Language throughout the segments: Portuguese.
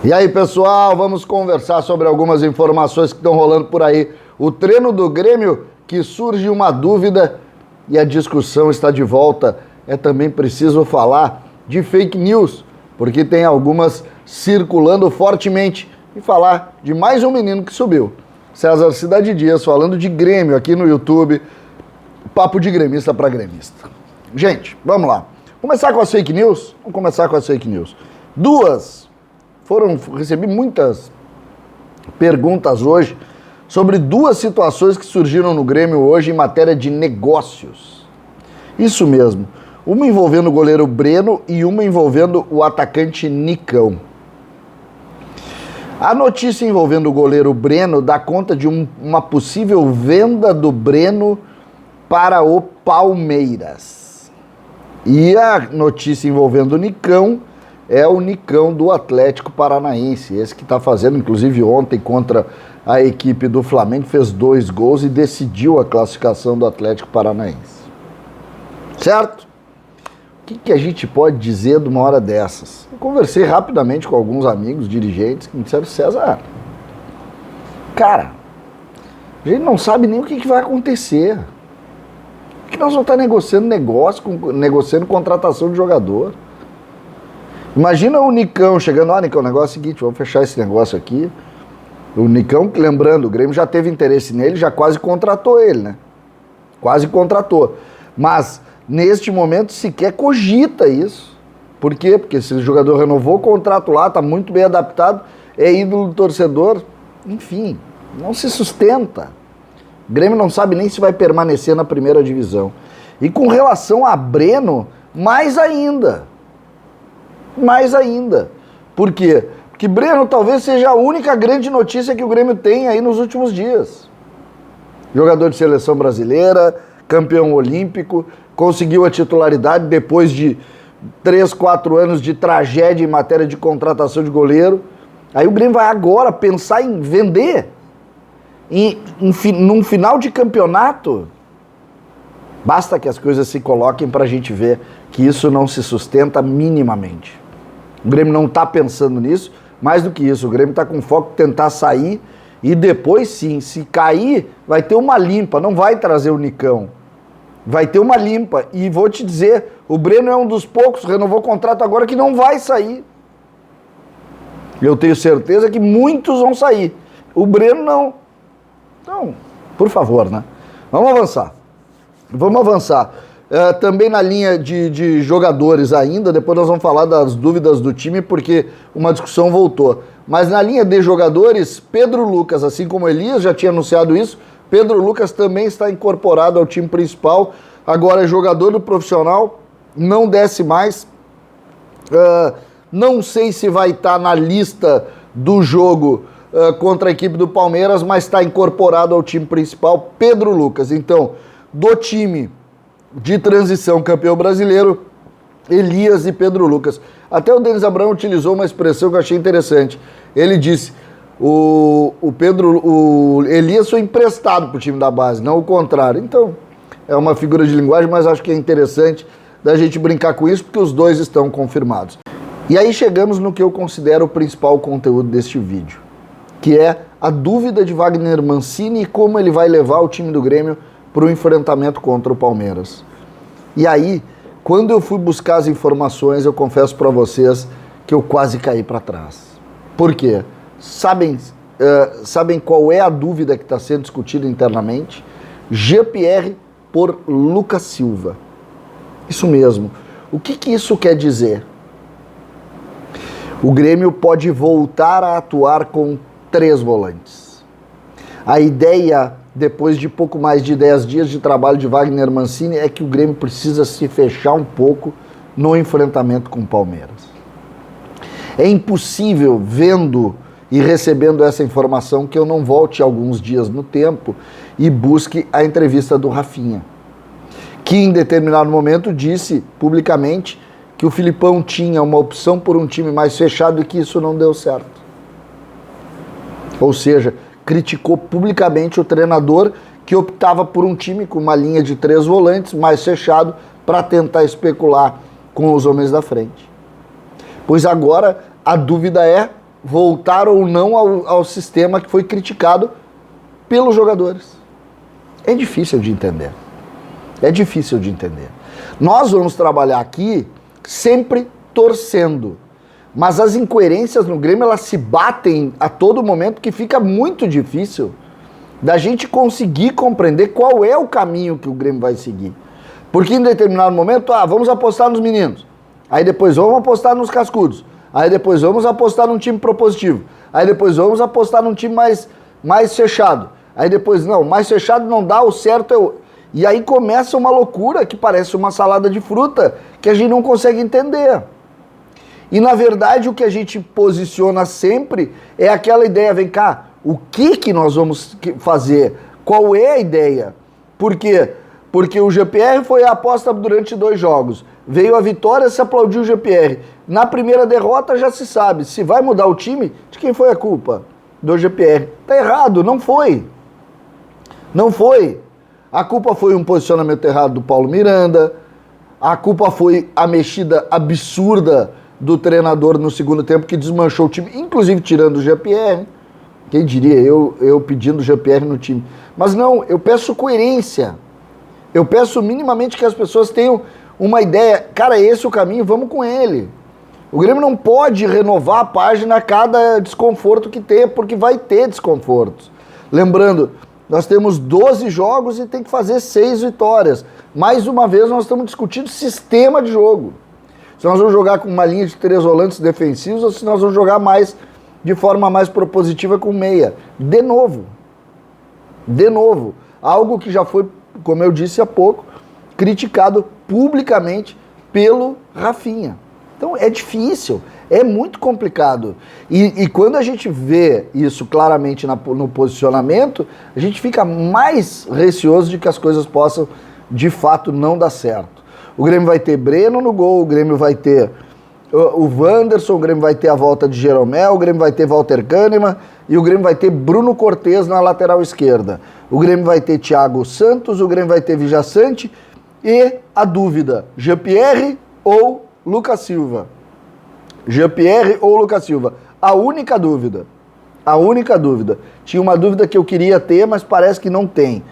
E aí, pessoal, vamos conversar sobre algumas informações que estão rolando por aí. O treino do Grêmio, que surge uma dúvida e a discussão está de volta. É também preciso falar de fake news, porque tem algumas circulando fortemente, e falar de mais um menino que subiu. César Cidade Dias falando de Grêmio aqui no YouTube. Papo de gremista para gremista. Gente, vamos lá. Começar com as fake news? Vamos começar com as fake news. Recebi muitas perguntas hoje sobre duas situações que surgiram no Grêmio hoje em matéria de negócios. Isso mesmo. Uma envolvendo o goleiro Breno e uma envolvendo o atacante Nicão. A notícia envolvendo o goleiro Breno dá conta de uma possível venda do Breno para o Palmeiras. E a notícia envolvendo o Nicão é o Nicão do Atlético Paranaense, esse que está fazendo, inclusive ontem, contra a equipe do Flamengo, fez 2 gols e decidiu a classificação do Atlético Paranaense. Certo? O que a gente pode dizer de uma hora dessas? Eu conversei rapidamente com alguns amigos, dirigentes, que me disseram: César, cara, a gente não sabe nem o que vai acontecer. Que nós vamos estar negociando negociando contratação de jogador. Imagina o Nicão chegando: Nicão, o negócio é o seguinte, vamos fechar esse negócio aqui. O Nicão, lembrando, o Grêmio já teve interesse nele, já quase contratou ele, né? Quase contratou. Mas, neste momento, sequer cogita isso. Por quê? Porque se o jogador renovou o contrato lá, está muito bem adaptado, é ídolo do torcedor, enfim, não se sustenta. O Grêmio não sabe nem se vai permanecer na primeira divisão. E com relação a Breno, mais ainda. Mais ainda. Por quê? Porque Breno talvez seja a única grande notícia que o Grêmio tem aí nos últimos dias. Jogador de seleção brasileira, campeão olímpico, conseguiu a titularidade depois de 3, 4 anos de tragédia em matéria de contratação de goleiro. Aí o Grêmio vai agora pensar em vender. Num final de campeonato. Basta que as coisas se coloquem para a gente ver que isso não se sustenta minimamente. O Grêmio não está pensando nisso. Mais do que isso, o Grêmio está com foco em tentar sair e depois sim, se cair, vai ter uma limpa, não vai trazer o Nicão. Vai ter uma limpa. E vou te dizer, o Breno é um dos poucos, renovou o contrato agora, que não vai sair. Eu tenho certeza que muitos vão sair. O Breno não. Então, por favor, né? Vamos avançar. Vamos avançar. Também na linha de jogadores ainda, depois nós vamos falar das dúvidas do time, porque uma discussão voltou. Mas na linha de jogadores, Pedro Lucas, assim como Elias já tinha anunciado isso, Pedro Lucas também está incorporado ao time principal, agora é jogador do profissional, não desce mais. Não sei se vai estar na lista do jogo contra a equipe do Palmeiras, mas está incorporado ao time principal, Pedro Lucas. Então, do time de transição campeão brasileiro, Elias e Pedro Lucas. Até o Denis Abraão utilizou uma expressão que eu achei interessante. Ele disse: o Elias foi emprestado para o time da base, não o contrário. Então, é uma figura de linguagem, mas acho que é interessante da gente brincar com isso, porque os dois estão confirmados. E aí chegamos no que eu considero o principal conteúdo deste vídeo, que é a dúvida de Wagner Mancini e como ele vai levar o time do Grêmio para o enfrentamento contra o Palmeiras. E aí, quando eu fui buscar as informações, eu confesso para vocês que eu quase caí para trás. Por quê? Sabem qual é a dúvida que está sendo discutida internamente? Jean-Pierre por Lucas Silva. Isso mesmo. O que isso quer dizer? O Grêmio pode voltar a atuar com 3 volantes. A ideia, depois de pouco mais de 10 dias de trabalho de Wagner Mancini, é que o Grêmio precisa se fechar um pouco no enfrentamento com o Palmeiras. É impossível, vendo e recebendo essa informação, que eu não volte alguns dias no tempo e busque a entrevista do Rafinha, que em determinado momento disse publicamente que o Filipão tinha uma opção por um time mais fechado e que isso não deu certo. Ou seja, criticou publicamente o treinador que optava por um time com uma linha de 3 volantes mais fechado para tentar especular com os homens da frente. Pois agora a dúvida é voltar ou não ao sistema que foi criticado pelos jogadores. É difícil de entender. É difícil de entender. Nós vamos trabalhar aqui sempre torcendo, mas as incoerências no Grêmio, elas se batem a todo momento, que fica muito difícil da gente conseguir compreender qual é o caminho que o Grêmio vai seguir. Porque em determinado momento, vamos apostar nos meninos, aí depois vamos apostar nos cascudos, aí depois vamos apostar num time propositivo, aí depois vamos apostar num time mais fechado, aí depois não, mais fechado não dá, o certo é o... E aí começa uma loucura que parece uma salada de fruta que a gente não consegue entender. E na verdade o que a gente posiciona sempre é aquela ideia, vem cá, o que nós vamos fazer? Qual é a ideia? Por quê? Porque o GPR foi a aposta durante 2 jogos. Veio a vitória, se aplaudiu o GPR. Na primeira derrota já se sabe, se vai mudar o time, de quem foi a culpa? Do GPR. Tá errado, não foi. Não foi. A culpa foi um posicionamento errado do Paulo Miranda, a culpa foi a mexida absurda do treinador no segundo tempo, que desmanchou o time, inclusive tirando o GPR. Quem diria, eu pedindo o GPR no time. Mas não, eu peço coerência. Eu peço minimamente que as pessoas tenham uma ideia. Cara, esse é o caminho, vamos com ele. O Grêmio não pode renovar a página a cada desconforto que ter, porque vai ter desconfortos. Lembrando, nós temos 12 jogos e tem que fazer 6 vitórias. Mais uma vez, nós estamos discutindo sistema de jogo. Se nós vamos jogar com uma linha de 3 volantes defensivos ou se nós vamos jogar mais de forma mais propositiva com meia. De novo. Algo que já foi, como eu disse há pouco, criticado publicamente pelo Rafinha. Então é difícil, é muito complicado. E quando a gente vê isso claramente no posicionamento, a gente fica mais receoso de que as coisas possam, de fato, não dar certo. O Grêmio vai ter Breno no gol, o Grêmio vai ter o Wanderson, o Grêmio vai ter a volta de Jeromel, o Grêmio vai ter Walter Kahneman e o Grêmio vai ter Bruno Cortez na lateral esquerda. O Grêmio vai ter Thiago Santos, o Grêmio vai ter Vijaçante e a dúvida, Jean-Pierre ou Lucas Silva. Jean-Pierre ou Lucas Silva. A única dúvida. Tinha uma dúvida que eu queria ter, mas parece que não tem.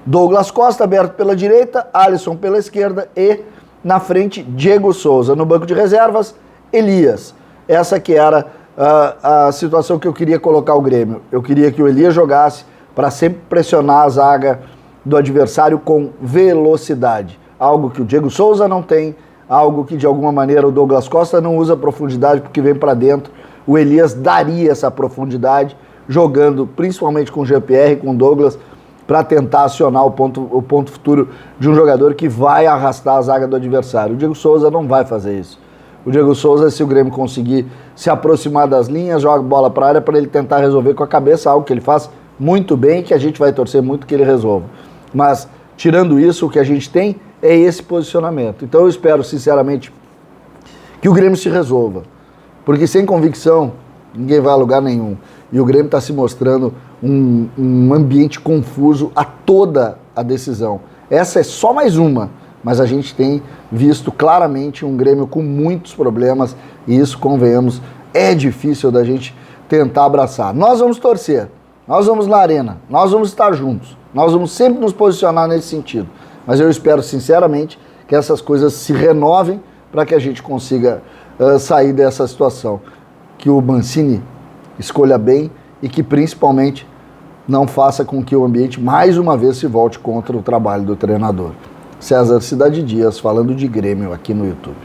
Douglas Costa aberto pela direita, Alisson pela esquerda e na frente Diego Souza. No banco de reservas, Elias. Essa que era a situação que eu queria colocar o Grêmio. Eu queria que o Elias jogasse para sempre pressionar a zaga do adversário com velocidade. Algo que o Diego Souza não tem, algo que de alguma maneira o Douglas Costa não usa profundidade porque vem para dentro. O Elias daria essa profundidade, jogando principalmente com o GPR, com o Douglas, para tentar acionar o ponto futuro de um jogador que vai arrastar a zaga do adversário. O Diego Souza não vai fazer isso. O Diego Souza, se o Grêmio conseguir se aproximar das linhas, joga bola para a área para ele tentar resolver com a cabeça, algo que ele faz muito bem e que a gente vai torcer muito que ele resolva. Mas, tirando isso, o que a gente tem é esse posicionamento. Então eu espero, sinceramente, que o Grêmio se resolva. Porque sem convicção, ninguém vai a lugar nenhum. E o Grêmio está se mostrando um ambiente confuso a toda a decisão. Essa é só mais uma, mas a gente tem visto claramente um Grêmio com muitos problemas e isso, convenhamos, é difícil da gente tentar abraçar. Nós vamos torcer, nós vamos na arena, nós vamos estar juntos, nós vamos sempre nos posicionar nesse sentido. Mas eu espero, sinceramente, que essas coisas se renovem para que a gente consiga sair dessa situação. Que o Mancini escolha bem e que, principalmente, não faça com que o ambiente, mais uma vez, se volte contra o trabalho do treinador. César Cidade Dias, falando de Grêmio aqui no YouTube.